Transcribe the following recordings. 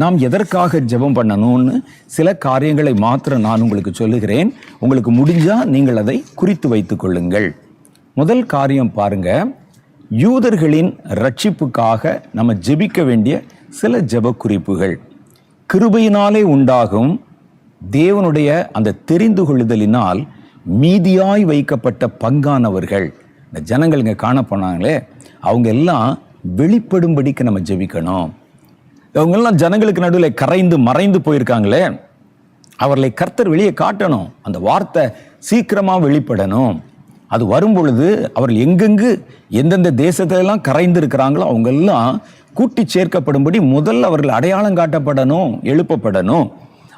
நாம் எதற்காக ஜெபம் பண்ணணும்னு சில காரியங்களை மாத்திரம் நான் உங்களுக்கு சொல்லுகிறேன். உங்களுக்கு முடிஞ்சா நீங்கள் அதை குறித்து வைத்துக் கொள்ளுங்கள். முதல் காரியம் பாருங்க, யூதர்களின் ரட்சிப்புக்காக நம்ம ஜெபிக்க வேண்டிய சில ஜெப குறிப்புகள். கிருபையினாலே உண்டாகும் தேவனுடைய அந்த தெரிந்து கொள்ளுதலினால் மீதியாய் வைக்கப்பட்ட பங்கானவர்கள், இந்த ஜனங்கள் இங்கே காண போனாங்களே, அவங்க எல்லாம் வெளிப்படும்படிக்கு நம்ம ஜெபிக்கணும். அவங்கெல்லாம் ஜனங்களுக்கு நடுவில் கரைந்து மறைந்து போயிருக்காங்களே, அவர்களை கர்த்தர் வெளியே காட்டணும். அந்த வார்த்தை சீக்கிரமாக வெளிப்படணும். அது வரும் பொழுது அவர்கள் எங்கெங்கு எந்தெந்த தேசத்திலெல்லாம் கரைந்து இருக்கிறாங்களோ அவங்கெல்லாம் கூட்டி சேர்க்கப்படும்படி முதல்ல அவர்கள் அடையாளம் காட்டப்படணும், எழுப்பப்படணும்.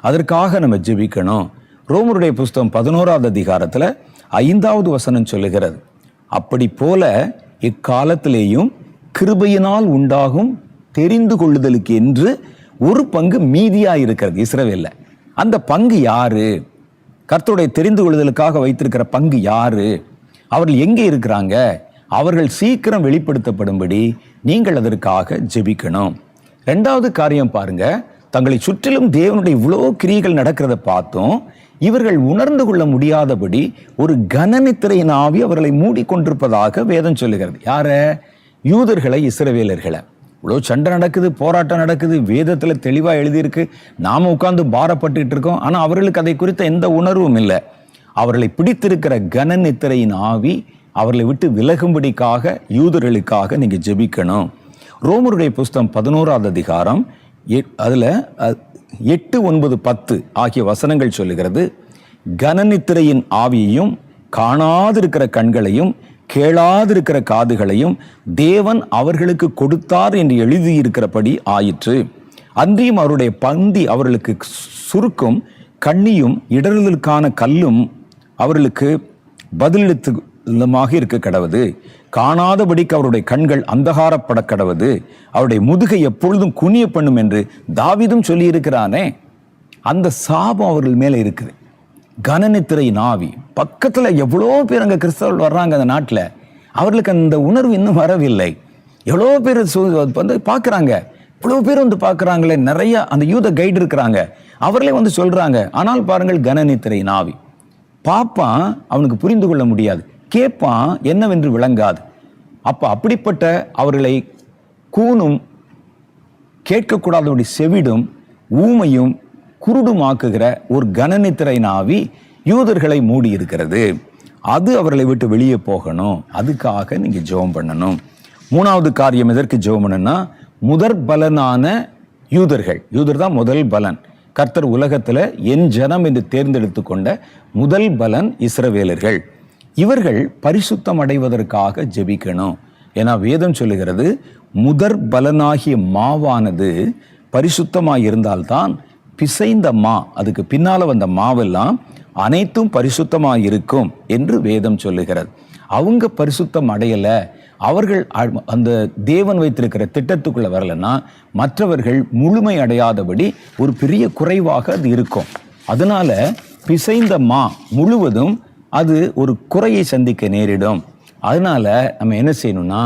அதற்காக நம்ம ஜெபிக்கணும். ரோமருடைய புஸ்தகம் 11வது அதிகாரத்தில் 5வது வசனம் சொல்லுகிறது, அப்படி போல இக்காலத்திலேயும் கிருபையினால் உண்டாகும் தெரிந்து கொள்ளுதலுக்கு என்று ஒரு பங்கு மீதியா இருக்கிறது இஸ்ரவேல்ல. அந்த பங்கு யாரு? கர்த்தருடைய தெரிந்து கொள்ளுதலுக்காக வைத்திருக்கிற பங்கு யாரு? அவர்கள் எங்கே இருக்கிறாங்க? அவர்கள் சீக்கிரம் வெளிப்படுத்தப்படும்படி நீங்கள் அதற்காக ஜெபிக்கணும். 2வது காரியம் பாருங்க, தங்களை சுற்றிலும் தேவனுடைய இவ்வளோ கிரியைகள் நடக்கிறத பார்த்தோம். இவர்கள் உணர்ந்து கொள்ள முடியாதபடி ஒரு கனநித்திரையின் ஆவி அவர்களை மூடிக்கொண்டிருப்பதாக வேதம் சொல்லுகிறது. யார? யூதர்களை, இஸ்ரவேலர்களை. இவ்வளோ சண்டை நடக்குது, போராட்டம் நடக்குது, வேதத்தில் தெளிவாக எழுதியிருக்கு. நாம் உட்கார்ந்து பாரப்பட்டுக்கிட்டு இருக்கோம். ஆனால் அவர்களுக்கு அதை குறித்த எந்த உணர்வும் இல்லை. அவர்களை பிடித்திருக்கிற கனநித்திரையின் ஆவி அவர்களை விட்டு விலகும்படிக்காக யூதர்களுக்காக நீங்கள் ஜெபிக்கணும். ரோமருடைய புஸ்தகம் 11வது அதிகாரம் அதில் 8, 9, 10 ஆகிய வசனங்கள் சொல்லுகிறது, கனநித்திரையின் ஆவியையும் காணாதிருக்கிற கண்களையும் கேளாதிருக்கிற காதுகளையும் தேவன் அவர்களுக்கு கொடுத்தார் என்று எழுதியிருக்கிறபடி ஆயிற்று. அன்றியும் அவருடைய பந்தி அவர்களுக்கு சுருக்கும் கண்ணியும் இடறுதலுக்கான கல்லும் அவர்களுக்கு பதிலெழுத்துமாக இருக்க கடவது. காணாதபடிக்கு அவருடைய கண்கள் அந்தகாரப்பட கடவது. அவருடைய முதுகை எப்பொழுதும் குனிய பண்ணும் என்று தாவீதும் சொல்லியிருக்கிறானே. அந்த சாபம் அவர்கள் மேலே இருக்குது. கனநித்திரையின் ஆவி. பக்கத்தில் எவ்வளோ பேர் அங்கே கிறிஸ்தவர்கள் வர்றாங்க அந்த நாட்டில், அவர்களுக்கு அந்த உணர்வு இன்னும் வரவில்லை. எவ்வளோ பேர் வந்து பார்க்குறாங்க, இவ்வளோ பேர் வந்து பார்க்குறாங்களே, நிறைய அந்த யூத கைடு இருக்கிறாங்க, அவர்களே வந்து சொல்கிறாங்க. ஆனால் பாருங்கள், கனநித்திரையின் ஆவி. பார்ப்பான், அவனுக்கு புரிந்து கொள்ள முடியாது. கேட்பான், என்னவென்று விளங்காது. அப்போ அப்படிப்பட்ட அவர்களை கூனும் கேட்கக்கூடாதபடி செவிடும் ஊமையும் குருடுமாக்குகிற ஒரு கனநித்திரையின் ஆவி யூதர்களை மூடி இருக்கிறது. அது அவர்களை விட்டு வெளியே போகணும். அதுக்காக நீங்க ஜெபம் பண்ணணும். 3வது காரியம் எதற்கு ஜெபம் பண்ணணும்னா, முதற் பலனான யூதர்கள். யூதர் தான் முதல் பலன். கர்த்தர் உலகத்துல என் ஜனம் என்று தேர்ந்தெடுத்து கொண்ட முதல் பலன் இஸ்ரவேலர்கள். இவர்கள் பரிசுத்தம் அடைவதற்காக ஜெபிக்கணும். ஏன்னா வேதம் சொல்லுகிறது, முதற் பலனாகிய மாவானது பரிசுத்தமாய் இருந்தால்தான் பிசைந்த மா, அதுக்கு பின்னால வந்த மாவெல்லாம் அனைத்தும் பரிசுத்தமாக இருக்கும் என்று வேதம் சொல்லுகிறது. அவங்க பரிசுத்தம் அடையலை, அவர்கள் அந்த தேவன் வைத்திருக்கிற திட்டத்துக்குள்ள வரலைன்னா மற்றவர்கள் முழுமை அடையாதபடி ஒரு பெரிய குறைவாக அது இருக்கும். அதனால பிசைந்த மா முழுவதும் அது ஒரு குறையை சந்திக்க நேரிடும். அதனால நம்ம என்ன செய்யணும்னா,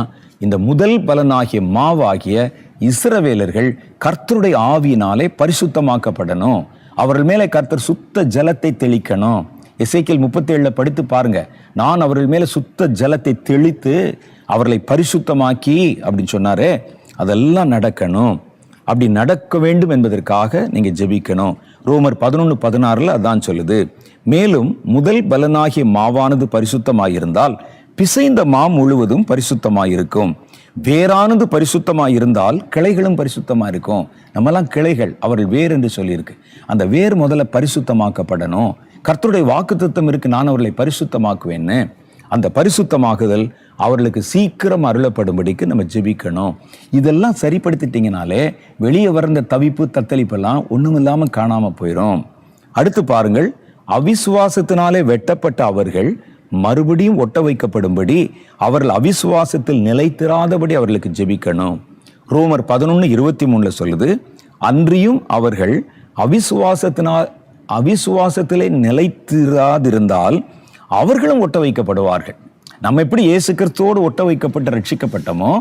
இந்த முதல் பலனாகிய மாவாகிய இஸ்ரவேலர்கள் கர்த்தருடைய ஆவியினாலே பரிசுத்தமாக்கப்படணும். அவர்கள் மேலே கர்த்தர் சுத்த ஜலத்தை தெளிக்கணும். எசேக்கியேல் 37 படித்து பாருங்க, நான் அவர்கள் மேலே சுத்த ஜலத்தை தெளித்து அவர்களை பரிசுத்தமாக்கி அப்படின்னு சொன்னாரு. அதெல்லாம் நடக்கணும். அப்படி நடக்க வேண்டும் என்பதற்காக நீங்க ஜெபிக்கணும். ரோமர் 11:16 அதான் சொல்லுது. மேலும் முதல் பலனாகிய மாவானது பரிசுத்தமாயிருந்தால் பிசைந்த மா முழுவதும் பரிசுத்தமாயிருக்கும். வேறானது பரிசுத்தமாயிருந்தால் கிளைகளும் பரிசுத்தமா இருக்கும். நம்மெல்லாம் கிளைகள், அவர்கள் வேர் என்று சொல்லியிருக்கு. அந்த வேர் முதல்ல பரிசுத்தமாக்கப்படணும். கர்த்தருடைய வாக்குத்தத்தம் இருக்கு, நான் அவர்களை பரிசுத்தமாக்குவேன்னு. அந்த பரிசுத்தமாகுதல் அவர்களுக்கு சீக்கிரம் அருளப்படும்படிக்கு நம்ம ஜெபிக்கணும். இதெல்லாம் சரிப்படுத்திட்டீங்கனாலே வெளியே வந்த தவிப்பு தத்தளிப்பெல்லாம் ஒண்ணுமில்லாம காணாம போயிடும். அடுத்து பாருங்கள், அவிசுவாசத்தினாலே வெட்டப்பட்ட அவர்கள் மறுபடியும் ஒட்ட வைக்கப்படும்படி அவர்கள் அவிசுவாசத்தில் நிலைத்திராதபடி அவர்களுக்கு ஜெபிக்கணும். ரோமர் 11:23 சொல்லுது, அன்றியும் அவர்கள் அவிசுவாசத்திலே நிலைத்திராதிருந்தால் அவர்களும் ஒட்ட வைக்கப்படுவார்கள். நம்ம எப்படி இயேசு கிறிஸ்துவோடு ஒட்ட வைக்கப்பட்டு ரட்சிக்கப்பட்டோமோ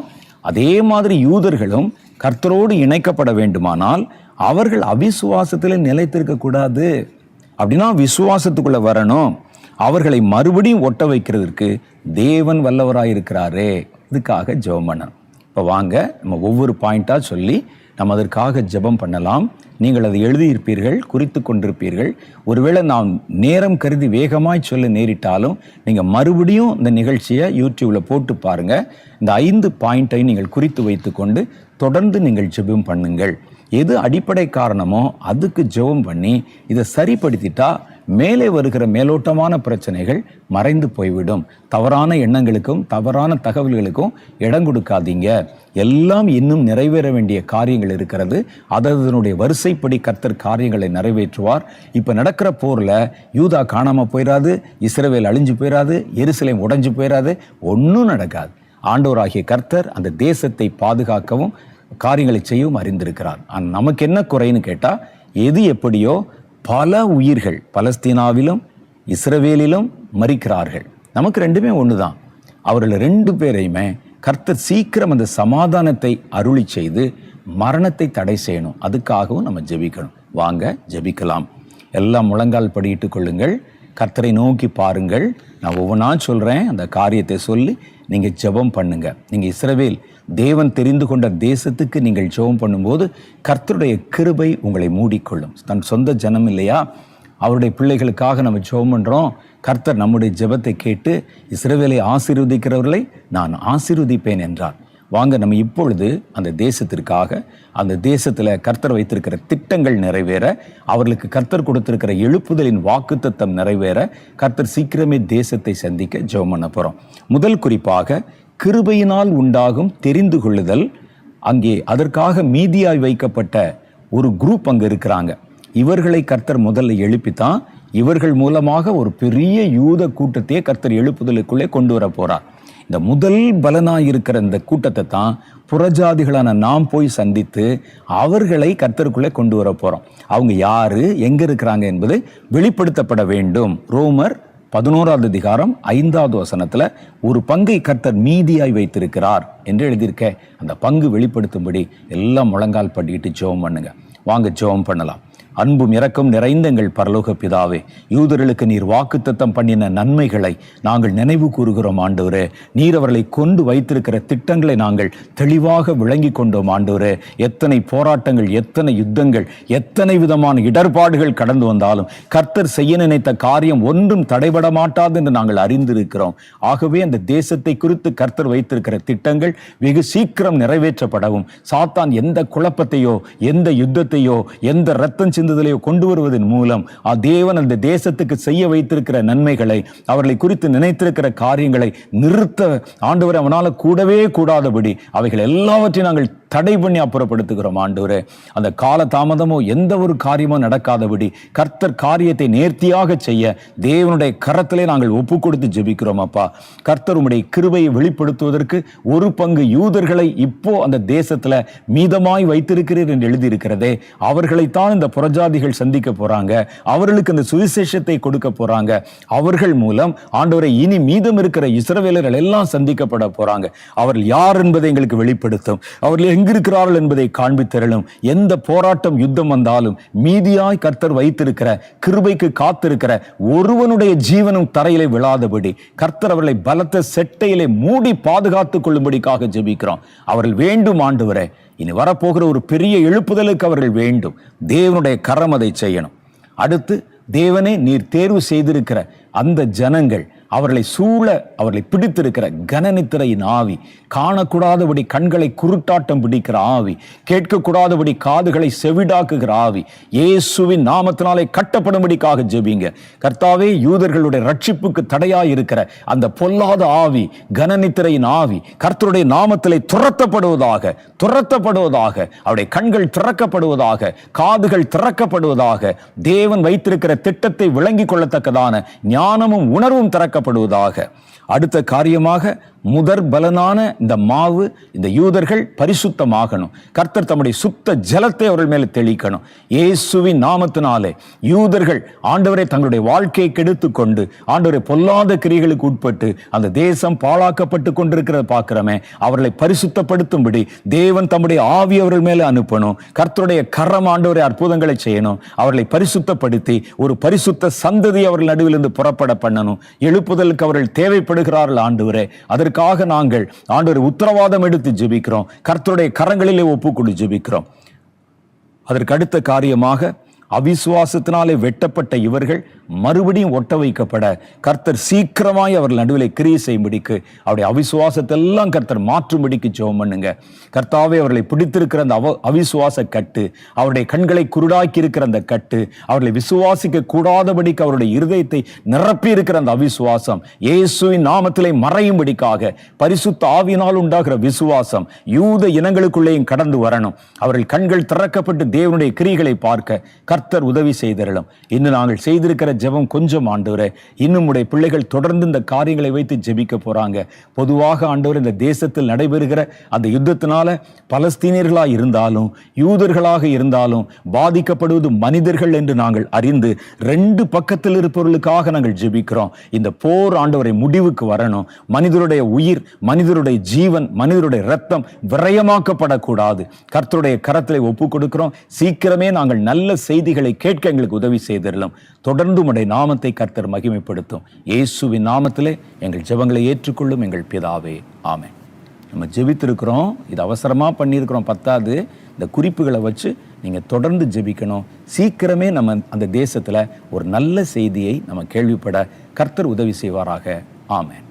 அதே மாதிரி யூதர்களும் கர்த்தரோடு இணைக்கப்பட வேண்டுமானால் அவர்கள் அவிசுவாசத்தில் நிலைத்திருக்க கூடாது. அப்படின்னா விசுவாசத்துக்குள்ள வரணும். அவர்களை மறுபடியும் ஒட்ட வைக்கிறதுக்கு தேவன் வல்லவராயிருக்கிறாரே, இதுக்காக ஜெபம் பண்ணணும். இப்போ வாங்க நம்ம ஒவ்வொரு பாயிண்டா சொல்லி நம்ம அதற்காக ஜெபம் பண்ணலாம். நீங்கள் அதை எழுதியிருப்பீர்கள், குறித்து கொண்டிருப்பீர்கள். ஒருவேளை நான் நேரம் கருதி வேகமாய் சொல்ல நேரிட்டாலும் நீங்கள் மறுபடியும் இந்த நிகழ்ச்சியை யூடியூப்ல போட்டு பாருங்க. இந்த 5 பாயிண்டை நீங்கள் குறித்து வைத்து கொண்டு தொடர்ந்து நீங்கள் ஜெபம் பண்ணுங்கள். எது அடிப்படை காரணமோ அதுக்கு ஜெபம் பண்ணி இதை சரிப்படுத்திட்டா மேலே வருகிற மேலோட்டமான பிரச்சனைகள் மறைந்து போய்விடும். தவறான எண்ணங்களுக்கும் தவறான தகவல்களுக்கும் இடம் கொடுக்காதீங்க. எல்லாம் இன்னும் நிறைவேற வேண்டிய காரியங்கள் இருக்கிறது. அதனுடைய வரிசைப்படி கர்த்தர் காரியங்களை நிறைவேற்றுவார். இப்போ நடக்கிற போரில் யூதா காணாம போயிடாது, இஸ்ரவேல் அழிஞ்சு போயிடாது, எருசலேம் உடைஞ்சு போயிடாது, ஒன்றும் நடக்காது. ஆண்டவராகிய கர்த்தர் அந்த தேசத்தை பாதுகாக்கவும் காரியங்களை செய்யவும் அறிந்திருக்கிறார். ஆனால் நமக்கு என்ன குறைன்னு கேட்டால், எது எப்படியோ பல உயிர்கள் பலஸ்தீனாவிலும் இஸ்ரவேலிலும் மரிக்கிறார்கள். நமக்கு ரெண்டுமே ஒன்று தான். அவர்கள் 2 பேரையுமே கர்த்தர் சீக்கிரம் அந்த சமாதானத்தை அருளி செய்து மரணத்தை தடை செய்யணும். அதுக்காகவும் நம்ம ஜெபிக்கணும். வாங்க ஜெபிக்கலாம். எல்லாம் முழங்கால் படியிட்டு கொள்ளுங்கள். கர்த்தரை நோக்கி பாருங்கள். நான் ஒவ்வொன்றா சொல்கிறேன், அந்த காரியத்தை சொல்லி நீங்கள் ஜெபம் பண்ணுங்க. நீங்கள் இஸ்ரவேல் தேவன் தெரிந்து கொண்ட தேசத்துக்கு நீங்கள் ஜெபம் பண்ணும்போது கர்த்தருடைய கிருபை உங்களை மூடிக்கொள்ளும். தன் சொந்த ஜனம் இல்லையா, அவருடைய பிள்ளைகளுக்காக நம்ம ஜெபம் பண்ணுறோம். கர்த்தர் நம்முடைய ஜெபத்தை கேட்டு இஸ்ரவேலை ஆசீர்வதிக்கிறவர்களை நான் ஆசீர்வதிப்பேன் என்றார். வாங்க நம்ம இப்பொழுது அந்த தேசத்திற்காக, அந்த தேசத்தில் கர்த்தர் வைத்திருக்கிற திட்டங்கள் நிறைவேற, அவர்களுக்கு கர்த்தர் கொடுத்திருக்கிற எழுப்புதலின் வாக்குத்தத்தம் நிறைவேற, கர்த்தர் சீக்கிரமே தேசத்தை சந்திக்க ஜெபம் பண்ண போகிறோம். முதல் குறிப்பாக கிருபையினால் உண்டாகும் தெரிந்து கொள்ளுதல். அங்கே அதற்காக மீதியாய் வைக்கப்பட்ட ஒரு குரூப் அங்கே இருக்கிறாங்க. இவர்களை கர்த்தர் முதல்ல எழுப்பித்தான் இவர்கள் மூலமாக ஒரு பெரிய யூத கூட்டத்தையே கர்த்தர் எழுப்புதலுக்குள்ளே கொண்டு வர போறார். இந்த முதல் பலனாய் இருக்கிற இந்த கூட்டத்தை தான் புறஜாதிகளான நாம் போய் சந்தித்து அவர்களை கர்த்தருக்குள்ளே கொண்டு வர போறோம். அவங்க யாரு, எங்க இருக்கிறாங்க என்பது வெளிப்படுத்தப்பட வேண்டும். ரோமர் 11வது அதிகாரம் 5வது வசனத்துல ஒரு பங்கை கர்த்தர் மீதியாய் வைத்திருக்கிறார் என்று எழுதியிருக்க. அந்த பங்கு வெளிப்படுத்தும்படி எல்லாம் முழங்கால் படிட்டு ஜெபம் பண்ணுங்க. வாங்க ஜெபம் பண்ணலாம். அன்பும் இரக்கம் நிறைந்த எங்கள் பரலோக பிதாவே, யூதர்களுக்கு நீர் வாக்குத்தத்தம் பண்ணின நன்மைகளை நாங்கள் நினைவு கூறுகிறோம் ஆண்டவரே. நீர் அவர்களை கொண்டு வைத்திருக்கிற திட்டங்களை நாங்கள் தெளிவாக விளங்கி கொண்டோம் ஆண்டவரே. எத்தனை போராட்டங்கள், எத்தனை யுத்தங்கள், எத்தனை விதமான இடர்பாடுகள் கடந்து வந்தாலும் கர்த்தர் செய்ய நினைத்த காரியம் ஒன்றும் தடைபட மாட்டாது என்று நாங்கள் அறிந்திருக்கிறோம். ஆகவே அந்த தேசத்தை குறித்து கர்த்தர் வைத்திருக்கிற திட்டங்கள் வெகு சீக்கிரம் நிறைவேற்றப்படவும், சாத்தான் எந்த குழப்பத்தையோ எந்த யுத்தத்தையோ எந்த இரத்தம் சிந்துதலையோ கொண்டு வருவதன் மூலம் தேவன் அந்த தேசத்துக்கு செய்ய வைத்திருக்கிற நன்மைகளை, அவர்களை குறித்து நினைத்திருக்கிற காரியங்களை நிறுத்த ஆண்டவரை அவனால கூடவே கூடாதபடி அவைகள் எல்லாவற்றையும் நாங்கள் தடை பண்ணி அப்புறப்படுத்துகிறோம் ஆண்டவரே. அந்த கால தாமதமோ எந்த ஒரு காரியமோ நடக்காதபடி கர்த்தர் காரியத்தை நேர்த்தியாக செய்ய தேவனுடைய கரத்திலே நாங்கள் ஒப்பு கொடுத்து ஜெபிக்கிறோம் அப்பா. கர்த்தர் உம்முடைய கிருபையை வெளிப்படுத்துவதற்கு ஒரு பங்கு யூதர்களை இப்போ அந்த தேசத்துல மீதமாய் வைத்திருக்கிறீர் என்று எழுதியிருக்கிறதே, அவர்களைத்தான் இந்த புறஜாதிகள் சந்திக்க போறாங்க. அவர்களுக்கு அந்த சுவிசேஷத்தை கொடுக்க போறாங்க. அவர்கள் மூலம் ஆண்டவரை இனி மீதம் இருக்கிற இஸ்ரவேலர்கள் எல்லாம் சந்திக்கப்பட போறாங்க. அவர்கள் யார் என்பதை எங்களுக்கு வெளிப்படுத்தும். அவர்கள் எங்கிருக்கிறார்கள் என்பதை காண்பித்தரலும். எந்த போராட்டம் யுத்தம் வந்தாலும் மீதியாய் கர்த்தர் வைத்திருக்கிற கிருபைக்கு காத்திருக்கிற ஒருவனுடைய ஜீவனும் தரையிலே விழாதபடி கர்த்தர் அவர்களை பலத்த செட்டையிலே மூடி பாதுகாத்துக் கொள்ளும்படிக்காக ஜெபிக்கிறோம். அவர்கள் வேண்டும் ஆண்டவரே, இனி வரப்போகிற ஒரு பெரிய எழுப்புதலுக்கு அவர்கள் வேண்டும். தேவனுடைய கரம் அதை செய்யணும். அடுத்து, தேவனே நீர் தேர்வு செய்திருக்கிற அந்த ஜனங்கள், அவர்களை சூழ அவர்களை பிடித்திருக்கிற கனநித்திரையின் ஆவி, காணக்கூடாதபடி கண்களை குருட்டாட்டம் பிடிக்கிற ஆவி, கேட்கக்கூடாதபடி காதுகளை செவிடாக்குகிற ஆவி, இயேசுவின் நாமத்தினாலே கட்டப்படும்படிக்காக ஜெபிங்க. கர்த்தாவே, யூதர்களுடைய ரட்சிப்புக்கு தடையாய் இருக்கிற அந்த பொல்லாத ஆவி, கனநித்திரையின் ஆவி கர்த்தருடைய நாமத்திலே துரத்தப்படுவதாக, அவருடைய கண்கள் திறக்கப்படுவதாக, காதுகள் திறக்கப்படுவதாக, தேவன் வைத்திருக்கிற திட்டத்தை விளங்கிக் கொள்ளத்தக்கதான ஞானமும் உணர்வும் திறக்கப்படுவதாக. அடுத்த காரியமாக முதற் பலனான இந்த மாவு, இந்த யூதர்கள் பரிசுத்தமாகணும். கர்த்தர் தம்முடைய சுத்த ஜலத்தை அவர்கள் மேலே தெளிக்கணும். இயேசுவின் நாமத்தினாலே யூதர்கள் ஆண்டவரை தங்களுடைய வாழ்க்கையை கெடுத்து கொண்டு ஆண்டவரை பொல்லாத கிரியைகளுக்கு உட்பட்டு அந்த தேசம் பாழாக்கப்பட்டு கொண்டிருக்கிறத பார்க்கிறோமே, அவர்களை பரிசுத்தப்படுத்தும்படி தேவன் தம்முடைய ஆவி அவர்கள் மேலே அனுப்பணும். கர்த்தருடைய கரம் ஆண்டவரை அற்புதங்களை செய்யணும். அவர்களை பரிசுத்தப்படுத்தி ஒரு பரிசுத்த சந்ததி அவர்கள் நடுவில் இருந்து புறப்பட பண்ணணும். எழுப்புதலுக்கு அவர்கள் தேவைப்படுகிறார்கள் ஆண்டவரே. அதற்காக நாங்கள் ஆண்டவரை உத்தரவாதம் எடுத்து ஜெபிக்கிறோம். கர்த்தருடைய கரங்களிலே ஒப்புக்கொண்டு ஜெபிக்கிறோம். அதற்கு அடுத்த காரியமாக அவிசுவாசத்தினாலே வெட்டப்பட்ட இவர்கள் மறுபடியும் ஒட்ட வைக்கப்பட கர்த்தர் சீக்கிரமாய் அவர்கள் நடுவிலே கிரியை செய்யும்படிக்கு அவருடைய அவிசுவாசத்தை எல்லாம் கர்த்தர் மாற்றும்படிக்கு ஜெபம் பண்ணுங்க. கர்த்தாவே, அவர்களை பிடித்திருக்கிற அந்த அவிசுவாச கட்டு, அவருடைய கண்களை குருடாக்கி இருக்கிற அந்த கட்டு, அவர்களை விசுவாசிக்க கூடாதபடிக்கு அவருடைய இருதயத்தை நிரப்பி இருக்கிற அந்த அவிசுவாசம் இயேசுவின் நாமத்திலே மறையும்படிக்காக பரிசுத்த ஆவியினால் உண்டாகிற விசுவாசம் யூத இனங்களுக்குள்ளேயும் கடந்து வரணும். அவர்கள் கண்கள் திறக்கப்பட்டு தேவனுடைய கிரியைகளை பார்க்க கர்த்தர் உதவி செய்தரலும். இன்னும் நாங்கள் செய்திருக்கிற ஜெபம் கொஞ்சம் ஆண்டவரே, இன்னும் உடைய பிள்ளைகள் தொடர்ந்து இந்த காரியங்களை வைத்து ஜெபிக்க போறாங்க. பொதுவாக ஆண்டவர் இந்த தேசத்தில் நடைபெறுகிற அந்த யுத்தத்தினால பலஸ்தீனியர்களாக இருந்தாலும் யூதர்களாக இருந்தாலும் பாதிக்கப்படுவது மனிதர்கள் என்று நாங்கள் அறிந்து ரெண்டு பக்கத்தில் இருப்பவர்களுக்காக நாங்கள் ஜெபிக்கிறோம். இந்த போர் ஆண்டவரை முடிவுக்கு வரணும். மனிதருடைய உயிர், மனிதருடைய ஜீவன், மனிதருடைய ரத்தம் விரயமாக்கப்படக்கூடாது. கர்த்தருடைய கரத்திலே ஒப்பு கொடுக்கிறோம். சீக்கிரமே நாங்கள் நல்ல செய்திகளை கேட்க எங்களுக்கு உதவி செய்திடலாம். தொடர்ந்து உம்முடைய நாமத்தை கர்த்தர் மகிமைப்படுத்தும். இயேசுவின் நாமத்திலே எங்கள் ஜெபங்களை ஏற்றுக்கொள்ளும் எங்கள் பிதாவே, ஆமென். நம்ம ஜெபித்திருக்கிறோம், இது அவசரமாக பண்ணியிருக்கிறோம், பத்தாது. இந்த குறிப்புகளை வச்சு நீங்கள் தொடர்ந்து ஜெபிக்கணும். சீக்கிரமே நம்ம அந்த தேசத்தில் ஒரு நல்ல செய்தியை நம்ம கேள்விப்பட கர்த்தர் உதவி செய்வாராக. ஆமென்.